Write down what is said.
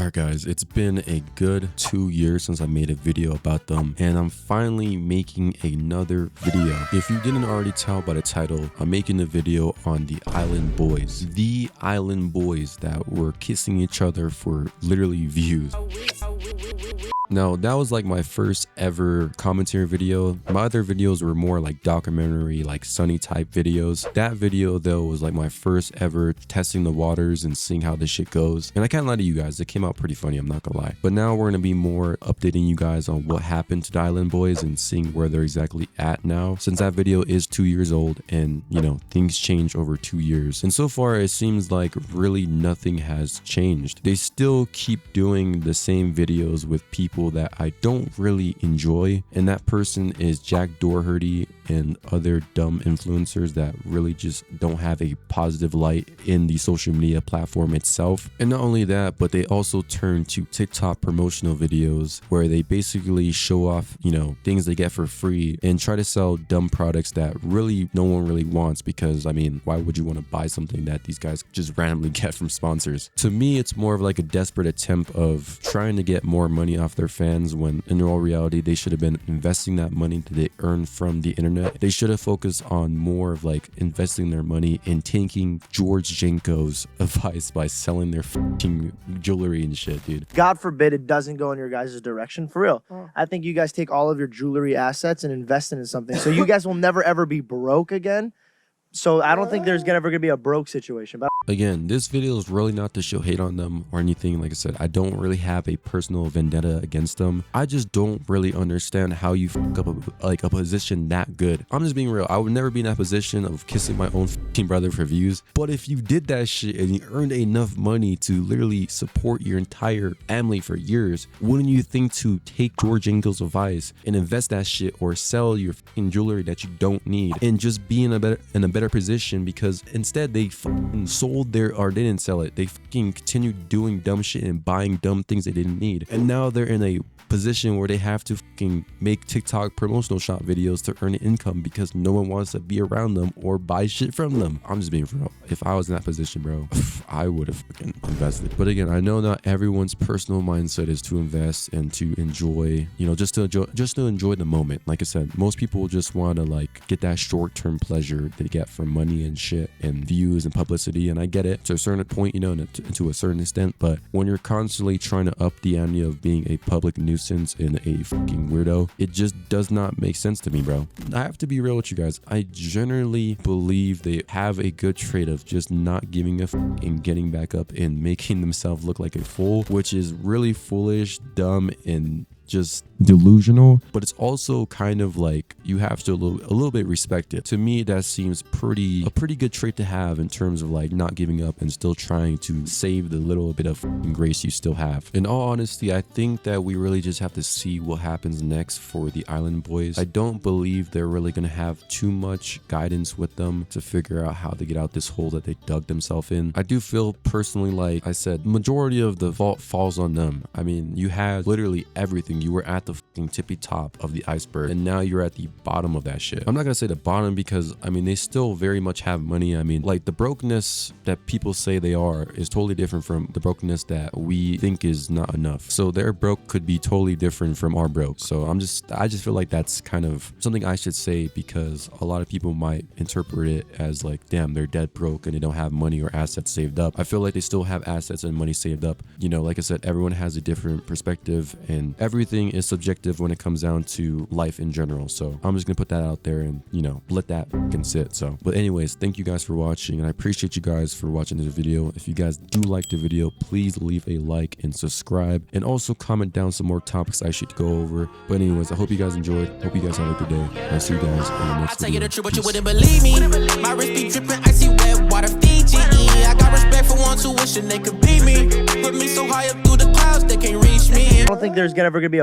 Alright guys, it's been a good 2 years since I made a video about them, and I'm finally making another video. If you didn't already tell by the title, I'm making a video on the Island Boys. The Island Boys that were kissing each other for literally views. Now, that was like my first ever commentary video. My other videos were more like documentary, like Sunny type videos. That video though was like my first ever testing the waters and seeing how this shit goes. And I can't lie to you guys, it came out pretty funny, I'm not gonna lie. But now we're gonna be more updating you guys on what happened to the Island Boys and seeing where they're exactly at now. Since that video is 2 years old and you know, things change over 2 years. And so far it seems like really nothing has changed. They still keep doing the same videos with people that I don't really enjoy, and that person is Jack Doherty and other dumb influencers that really just don't have a positive light in the social media platform itself. And not only that, but they also turn to TikTok promotional videos where they basically show off, you know, things they get for free and try to sell dumb products that really no one really wants, because I mean, why would you want to buy something that these guys just randomly get from sponsors? To me, it's more of like a desperate attempt of trying to get more money off their fans, when in all reality they should have been investing that money that they earn from the internet. They should have focused on more of like investing their money in taking George Janko's advice by selling their fucking jewelry and shit, dude. God forbid it doesn't go in your guys' direction, for real. I think you guys take all of your jewelry assets and invest it in something, so you guys will never ever be broke again. So I don't think there's ever gonna be a broke situation. But again, this video is really not to show hate on them or anything. Like I said, I don't really have a personal vendetta against them. I just don't really understand how you fuck up a position that good. I'm just being real. I would never be in that position of kissing my own fucking brother for views. But if you did that shit and you earned enough money to literally support your entire family for years, wouldn't you think to take George Janko's advice and invest that shit or sell your fucking jewelry that you don't need and just be in a better position? Because instead they fucking sold their, or they didn't sell it, they fucking continued doing dumb shit and buying dumb things they didn't need, and now they're in a position where they have to fucking make TikTok promotional shop videos to earn income because no one wants to be around them or buy shit from them. I'm just being real. If I was in that position, bro, I would have fucking invested. But again, I know not everyone's personal mindset is to invest and to enjoy, you know, just to enjoy the moment. Like I said, most people just want to like get that short-term pleasure they get from money and shit and views and publicity, and I get it to a certain point, you know, and to a certain extent. But when you're constantly trying to up the ante of being a public nuisance and a fucking weirdo, it just does not make sense to me, bro. I have to be real with you guys. I generally believe they have a good trait of just not giving a fuck and getting back up and making themselves look like a fool, which is really foolish, dumb, and just delusional. But it's also kind of like you have to a little bit respect it. To me, that seems a pretty good trait to have in terms of like not giving up and still trying to save the little bit of grace you still have. In all honesty, I think that we really just have to see what happens next for the Island Boys. I don't believe they're really gonna have too much guidance with them to figure out how to get out this hole that they dug themselves in. I do feel personally, like I said, majority of the fault falls on them. I mean, you had literally everything. You were at the fucking tippy top of the iceberg, and now you're at the bottom of that shit. I'm not gonna say the bottom because I mean they still very much have money. I mean, like the brokenness that people say they are is totally different from the brokenness that we think is not enough. So their broke could be totally different from our broke. So I just feel like that's kind of something I should say, because a lot of people might interpret it as like, damn, they're dead broke and they don't have money or assets saved up. I feel like they still have assets and money saved up. You know, like I said, everyone has a different perspective and everything is subjective when it comes down to life in general. So I'm just gonna put that out there and, you know, let that fucking sit. So, but anyways, thank you guys for watching, and I appreciate you guys for watching this video. If you guys do like the video, please leave a like and subscribe, and also comment down some more topics I should go over. But anyways, I hope you guys enjoyed. Hope you guys have a good day. I'll see you guys in the next video. I tell you the truth, but you wouldn't believe me. My wrist be dripping icy wet water, Fiji. I got respect for ones who wishing they could be me. Put me so high up through the clouds they can't reach me. I don't think there's ever gonna be a